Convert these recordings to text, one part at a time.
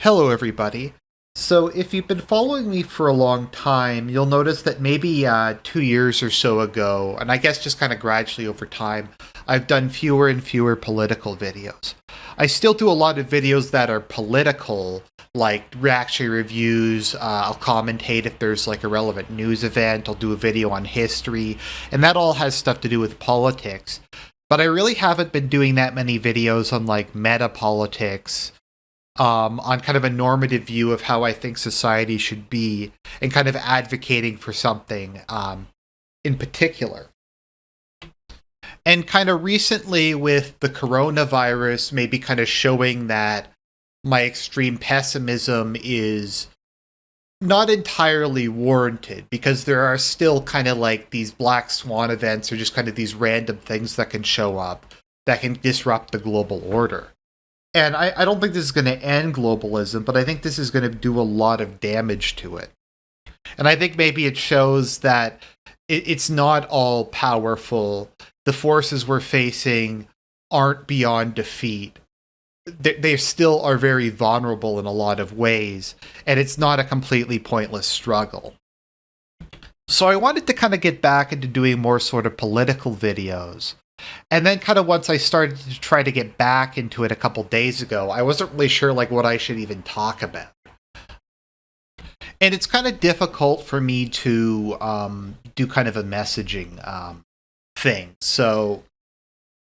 Hello, everybody. So, if you've been following me for a long time, you'll notice that maybe 2 years or so ago, and I guess just kind of gradually over time, I've done fewer and fewer political videos. I still do a lot of videos that are political, like reaction reviews. I'll commentate if there's like a relevant news event. I'll do a video on history, and that all has stuff to do with politics. But I really haven't been doing that many videos on like meta politics, on kind of a normative view of how I think society should be, and kind of advocating for something in particular. And kind of recently, with the coronavirus, maybe kind of showing that my extreme pessimism is not entirely warranted, because there are still kind of like these black swan events, or just kind of these random things that can show up that can disrupt the global order. And I don't think this is going to end globalism, but I think this is going to do a lot of damage to it. And I think maybe it shows that it's not all powerful. The forces we're facing aren't beyond defeat. They still are very vulnerable in a lot of ways, and it's not a completely pointless struggle. So I wanted to kind of get back into doing more sort of political videos. And then kind of once I started to try to get back into it a couple days ago, I wasn't really sure like what I should even talk about. And it's kind of difficult for me to do kind of a messaging thing. So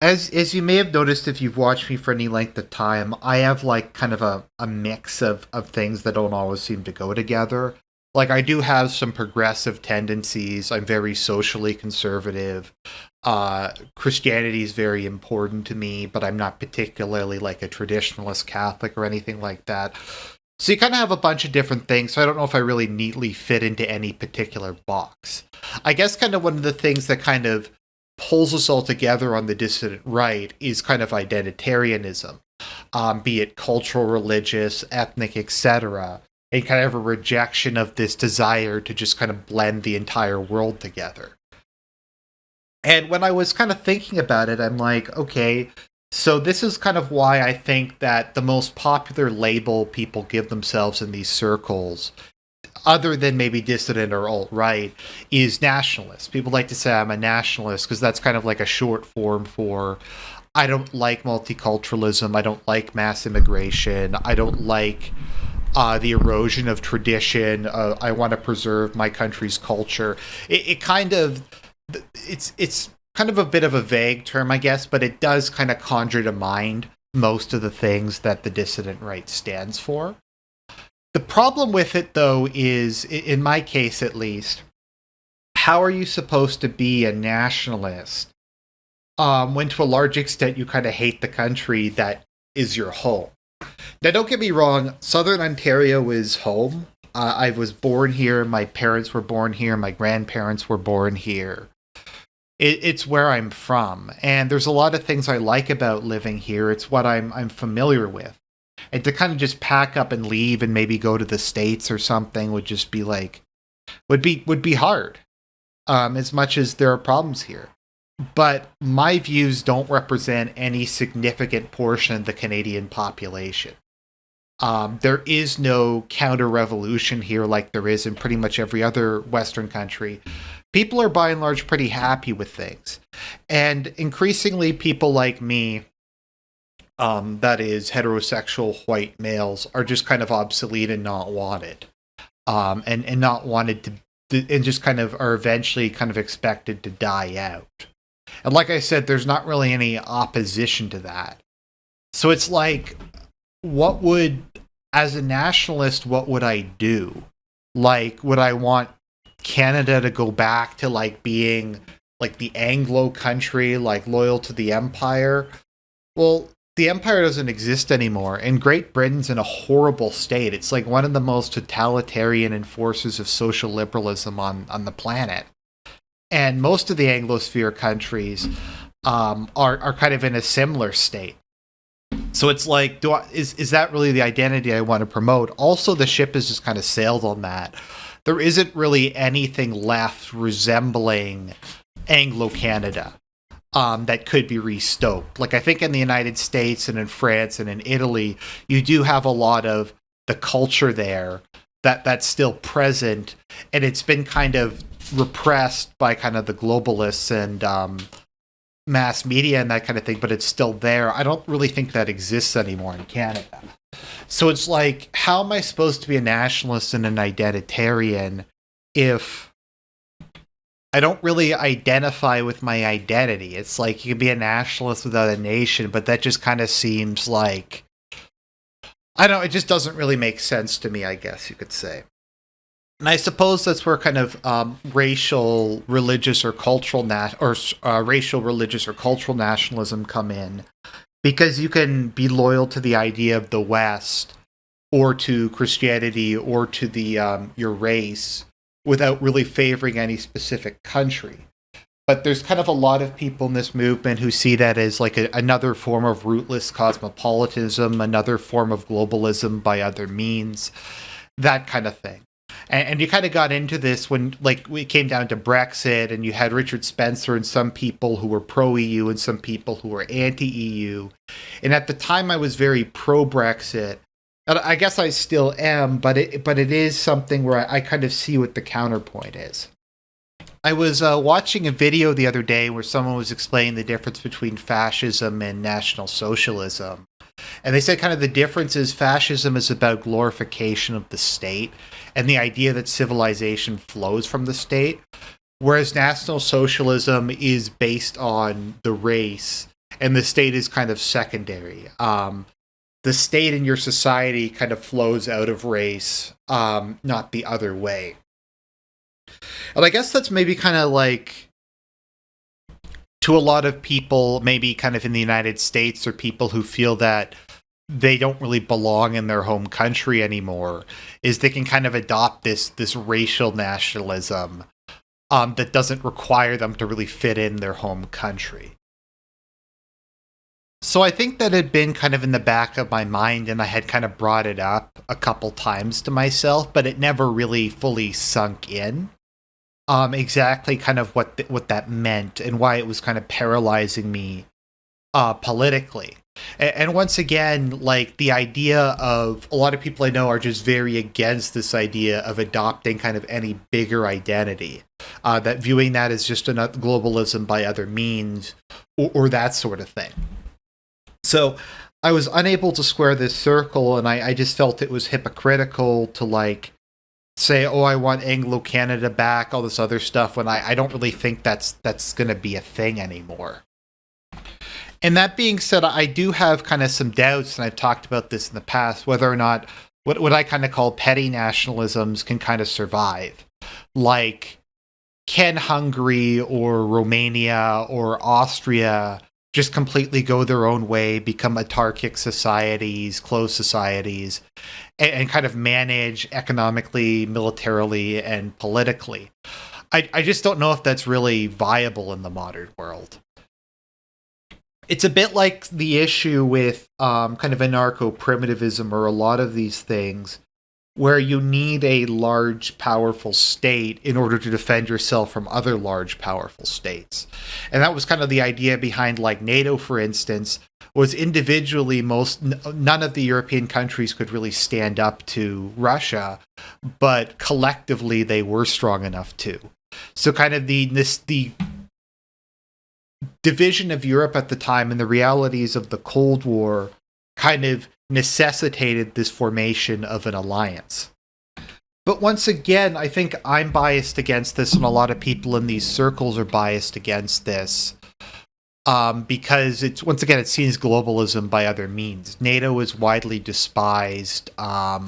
as you may have noticed if you've watched me for any length of time, I have like kind of a mix of things that don't always seem to go together. Like I do have some progressive tendencies. I'm very socially conservative. Christianity is very important to me, but I'm not particularly like a traditionalist Catholic or anything like that. So you kind of have a bunch of different things, so I don't know if I really neatly fit into any particular box. I guess kind of one of the things that kind of pulls us all together on the dissident right is kind of identitarianism, be it cultural, religious, ethnic, etc., and kind of a rejection of this desire to just kind of blend the entire world together. And when I was kind of thinking about it, I'm like, okay, so this is kind of why I think that the most popular label people give themselves in these circles, other than maybe dissident or alt-right, is nationalist. People like to say I'm a nationalist because that's kind of like a short form for I don't like multiculturalism, I don't like mass immigration, I don't like the erosion of tradition, I want to preserve my country's culture. It kind of it's kind of a bit of a vague term, I guess, but it does kind of conjure to mind most of the things that the dissident right stands for. The problem with it, though, is, in my case at least, how are you supposed to be a nationalist when to a large extent you kind of hate the country that is your home? Now, don't get me wrong, Southern Ontario is home. I was born here, my parents were born here, my grandparents were born here. It's where I'm from, and there's a lot of things I like about living here. It's what I'm familiar with. And to kind of just pack up and leave and maybe go to the States or something would just be like would be hard. As much as there are problems here. But my views don't represent any significant portion of the Canadian population. There is no counter-revolution here like there is in pretty much every other Western country. People are by and large pretty happy with things. And increasingly people like me, that is heterosexual white males, are just kind of obsolete and not wanted. And not wanted and just kind of are eventually kind of expected to die out. And like I said, there's not really any opposition to that. So it's like, as a nationalist, what would I do? Like, would I want Canada to go back to like being like the Anglo country, like loyal to the empire? Well, the empire doesn't exist anymore, and Great Britain's in a horrible state. It's like one of the most totalitarian enforcers of social liberalism on the planet. And most of the Anglosphere countries are kind of in a similar state. So it's like, is that really the identity I want to promote? Also, the ship has just kind of sailed on that. There isn't really anything left resembling Anglo-Canada that could be restoked. Like, I think in the United States and in France and in Italy, you do have a lot of the culture there that's still present, and it's been kind of repressed by kind of the globalists and mass media and that kind of thing, but it's still there. I don't really think that exists anymore in Canada. So it's like, how am I supposed to be a nationalist and an identitarian if I don't really identify with my identity? It's like you can be a nationalist without a nation, but that just kind of seems like, I don't know, it just doesn't really make sense to me, I guess you could say. And I suppose that's where kind of racial, religious, or cultural racial, religious, or cultural nationalism come in, because you can be loyal to the idea of the West, or to Christianity, or to the your race, without really favoring any specific country. But there's kind of a lot of people in this movement who see that as like another form of rootless cosmopolitanism, another form of globalism by other means, that kind of thing. And you kind of got into this when, like, we came down to Brexit, and you had Richard Spencer and some people who were pro-EU and some people who were anti-EU. And at the time, I was very pro-Brexit. And I guess I still am, but it is something where I kind of see what the counterpoint is. I was watching a video the other day where someone was explaining the difference between fascism and National Socialism. And they said kind of the difference is fascism is about glorification of the state and the idea that civilization flows from the state, whereas National Socialism is based on the race and the state is kind of secondary. The state in your society kind of flows out of race, not the other way. And I guess that's maybe kind of like, to a lot of people, maybe kind of in the United States, or people who feel that they don't really belong in their home country anymore, is they can kind of adopt this racial nationalism that doesn't require them to really fit in their home country. So I think that had been kind of in the back of my mind, and I had kind of brought it up a couple times to myself, but it never really fully sunk in. Exactly kind of what that meant and why it was kind of paralyzing me politically. And once again, like, the idea of, a lot of people I know are just very against this idea of adopting kind of any bigger identity, that viewing that as just another globalism by other means, or that sort of thing. So I was unable to square this circle, and I just felt it was hypocritical to, like, say, oh, I want Anglo-Canada back, all this other stuff, when I don't really think that's going to be a thing anymore. And that being said, I do have kind of some doubts, and I've talked about this in the past, whether or not what I kind of call petty nationalisms can kind of survive. Like, can Hungary or Romania or Austria just completely go their own way, become autarkic societies, closed societies, and kind of manage economically, militarily, and politically? I just don't know if that's really viable in the modern world. It's a bit like the issue with kind of anarcho-primitivism, or a lot of these things, where you need a large, powerful state in order to defend yourself from other large, powerful states. And that was kind of the idea behind, like, NATO, for instance, was individually none of the European countries could really stand up to Russia, but collectively they were strong enough to. So kind of the division of Europe at the time and the realities of the Cold War kind of necessitated this formation of an alliance. But once again, I think I'm biased against this, and a lot of people in these circles are biased against this, because it's, once again, it sees globalism by other means. NATO is widely despised. The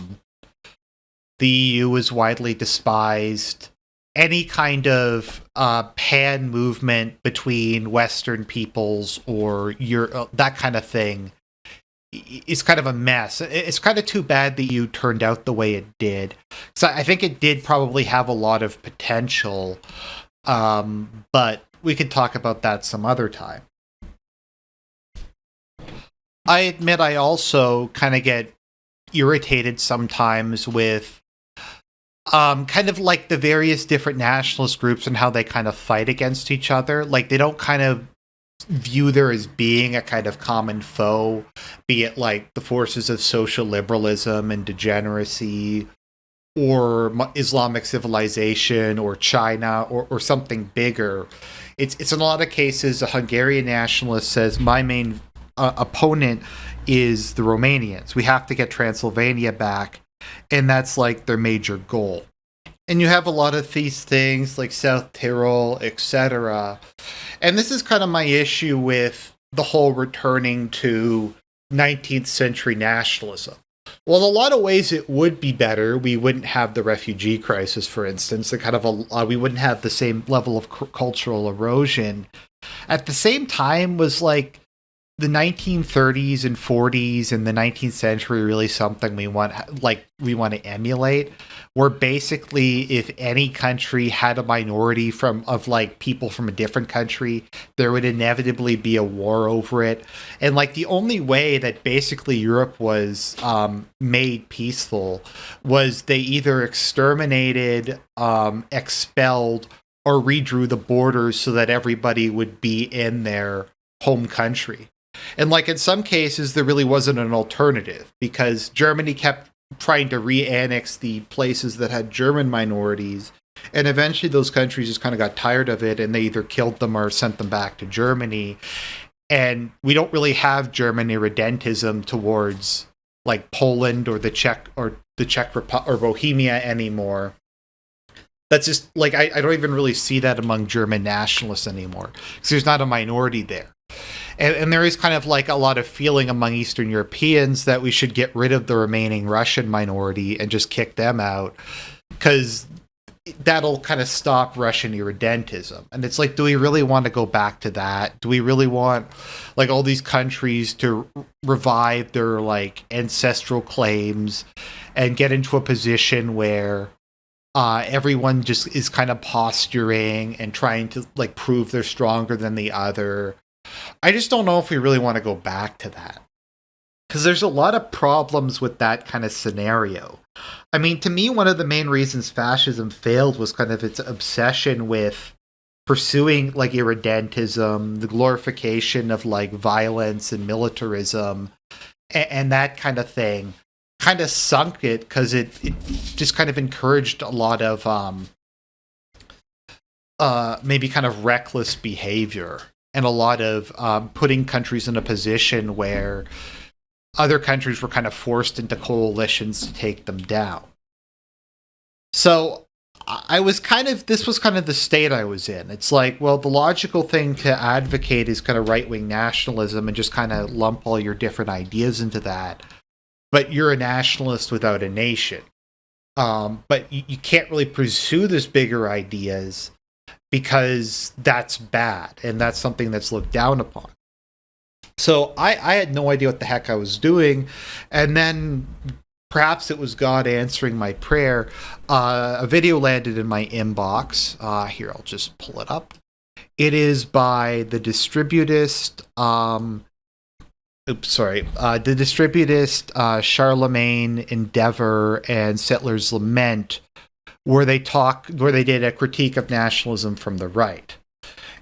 EU is widely despised. Any kind of pan movement between Western peoples or Europe, that kind of thing, is kind of a mess. It's kind of too bad the EU turned out the way it did. So I think it did probably have a lot of potential, but we could talk about that some other time. I admit I also kind of get irritated sometimes with kind of like the various different nationalist groups and how they kind of fight against each other. Like, they don't kind of view there as being a kind of common foe, be it like the forces of social liberalism and degeneracy, or Islamic civilization, or China, or something bigger. It's in a lot of cases a Hungarian nationalist says my main opponent is the Romanians. We have to get Transylvania back, and that's like their major goal. And you have a lot of these things like South Tyrol, etc. And this is kind of my issue with the whole returning to 19th century nationalism. Well, in a lot of ways, it would be better. We wouldn't have the refugee crisis, for instance. The kind of we wouldn't have the same level of cultural erosion. At the same time, was like the 1930s and 40s and the 19th century really something we want to emulate, where basically if any country had a minority of like people from a different country, there would inevitably be a war over it. And like the only way that basically Europe was made peaceful was they either exterminated, expelled, or redrew the borders so that everybody would be in their home country. And like in some cases, there really wasn't an alternative because Germany kept trying to re-annex the places that had German minorities. And eventually those countries just kind of got tired of it and they either killed them or sent them back to Germany. And we don't really have German irredentism towards like Poland or the Czech Republic or Bohemia anymore. That's just like, I don't even really see that among German nationalists anymore because there's not a minority there. And there is kind of like a lot of feeling among Eastern Europeans that we should get rid of the remaining Russian minority and just kick them out because that'll kind of stop Russian irredentism. And it's like, do we really want to go back to that? Do we really want like all these countries to revive their like ancestral claims and get into a position where everyone just is kind of posturing and trying to like prove they're stronger than the other? I just don't know if we really want to go back to that. Because there's a lot of problems with that kind of scenario. I mean, to me, one of the main reasons fascism failed was kind of its obsession with pursuing like irredentism, the glorification of like violence and militarism, and that kind of thing. Kind of sunk it because it just kind of encouraged a lot of maybe kind of reckless behavior. And a lot of putting countries in a position where other countries were kind of forced into coalitions to take them down. So this was kind of the state I was in. It's like, well, the logical thing to advocate is kind of right-wing nationalism and just kind of lump all your different ideas into that. But you're a nationalist without a nation. But you can't really pursue these bigger ideas because that's bad and that's something that's looked down upon. So I had no idea what the heck I was doing. And then perhaps it was God answering my prayer. A video landed in my inbox. Here, I'll just pull it up. It is by the Distributist, the Distributist, Charlemagne, Endeavor, and Settler's Lament, where they did a critique of nationalism from the right.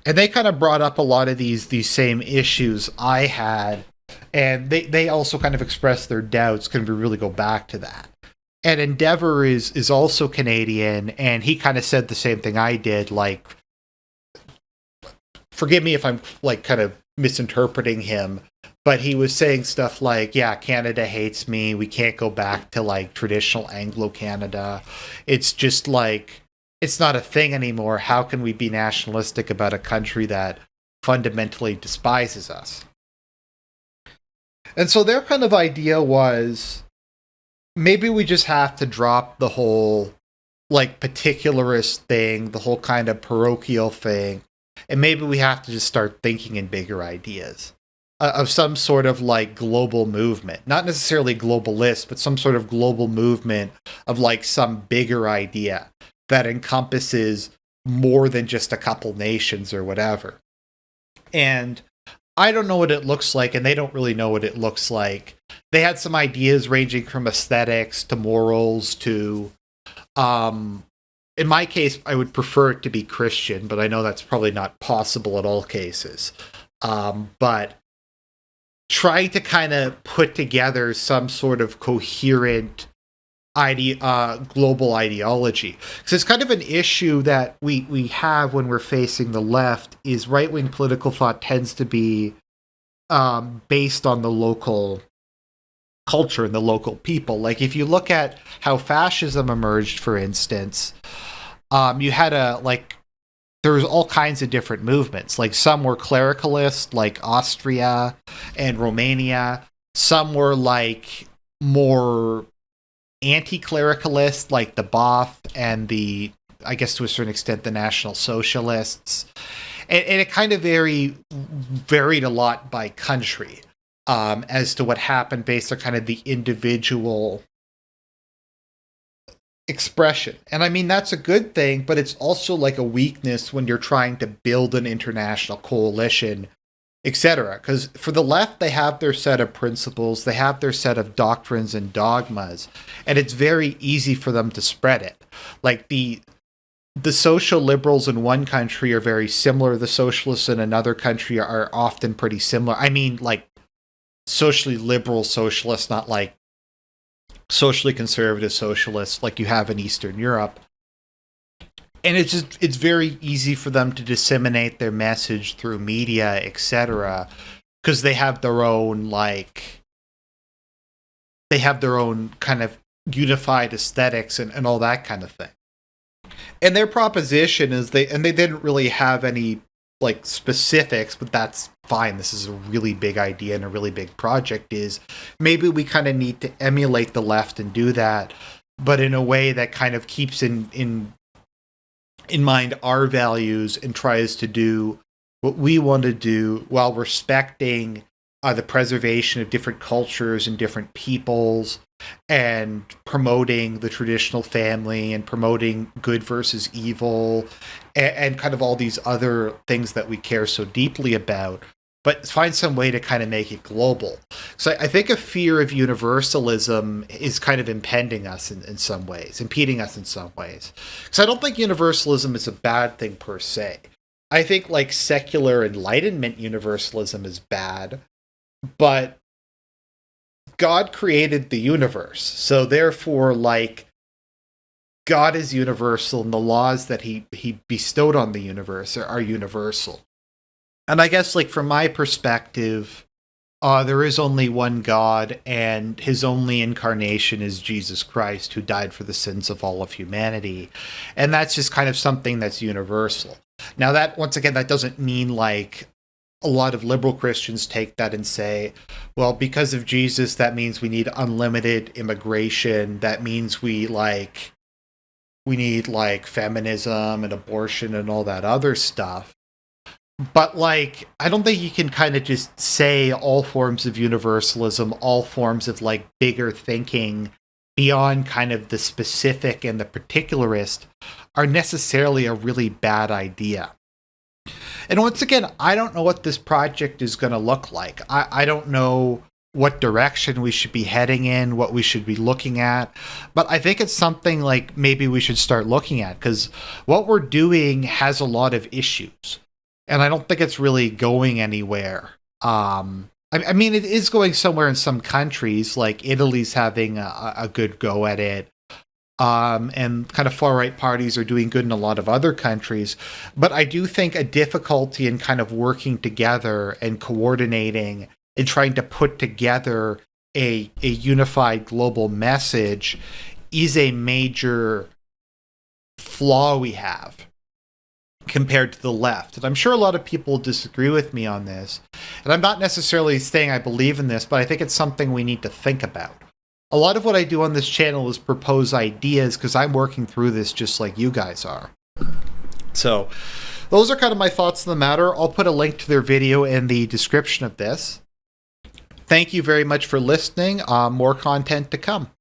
And they kind of brought up a lot of these same issues I had, and they also kind of expressed their doubts. Can we really go back to that? And Endeavor is also Canadian, and he kind of said the same thing I did, like, forgive me if I'm like kind of misinterpreting him, but he was saying stuff like, yeah, Canada hates me. We can't go back to like traditional Anglo-Canada. It's just like, it's not a thing anymore. How can we be nationalistic about a country that fundamentally despises us? And so their kind of idea was, maybe we just have to drop the whole like particularist thing, the whole kind of parochial thing, and maybe we have to just start thinking in bigger ideas of some sort of like global movement, not necessarily globalist, but some sort of global movement of like some bigger idea that encompasses more than just a couple nations or whatever. And I don't know what it looks like, and they don't really know what it looks like. They had some ideas ranging from aesthetics to morals to, in my case, I would prefer it to be Christian, but I know that's probably not possible in all cases. But trying to kind of put together some sort of coherent global ideology. Because it's kind of an issue that we have when we're facing the left is right-wing political thought tends to be based on the local culture and the local people. Like if you look at how fascism emerged, for instance, you had there was all kinds of different movements. Like some were clericalist, like Austria and Romania. Some were like more anti-clericalist, like the Ba'ath and I guess to a certain extent, the National Socialists. And it kind of varied a lot by country as to what happened based on kind of the individual expression. And I mean, that's a good thing, but it's also like a weakness when you're trying to build an international coalition, etc. Because for the left, they have their set of principles, they have their set of doctrines and dogmas, and it's very easy for them to spread it. Like the social liberals in one country are very similar. The socialists in another country are often pretty similar. I mean, like socially liberal socialists, not like socially conservative socialists like you have in Eastern Europe. And it's very easy for them to disseminate their message through media, etc., because they have their own kind of unified aesthetics and all that kind of thing. And their proposition is they didn't really have any like specifics, but that's fine. This is a really big idea and a really big project. Is maybe we kind of need to emulate the left and do that, but in a way that kind of keeps in mind our values and tries to do what we want to do while respecting the preservation of different cultures and different peoples, and promoting the traditional family and promoting good versus evil and kind of all these other things that we care so deeply about, but find some way to kind of make it global. So I think a fear of universalism is kind of impeding us in some ways, impeding us in some ways. Because I don't think universalism is a bad thing per se. I think like secular Enlightenment universalism is bad, but God created the universe. So therefore, like, God is universal and the laws that he bestowed on the universe are universal. And I guess, like, from my perspective, there is only one God, and his only incarnation is Jesus Christ, who died for the sins of all of humanity. And that's just kind of something that's universal. Now, that, once again, that doesn't mean, like, a lot of liberal Christians take that and say, well, because of Jesus, that means we need unlimited immigration. That means we need like feminism and abortion and all that other stuff. But like, I don't think you can kind of just say all forms of universalism, all forms of like bigger thinking beyond kind of the specific and the particularist are necessarily a really bad idea. And once again, I don't know what this project is going to look like. I don't know what direction we should be heading in, what we should be looking at. But I think it's something like maybe we should start looking at, because what we're doing has a lot of issues. And I don't think it's really going anywhere. I mean, it is going somewhere in some countries, like Italy's having a good go at it. And kind of far-right parties are doing good in a lot of other countries. But I do think a difficulty in kind of working together and coordinating and trying to put together a unified global message is a major flaw we have compared to the left. And I'm sure a lot of people disagree with me on this. And I'm not necessarily saying I believe in this, but I think it's something we need to think about. A lot of what I do on this channel is propose ideas because I'm working through this just like you guys are. So those are kind of my thoughts on the matter. I'll put a link to their video in the description of this. Thank you very much for listening. More content to come.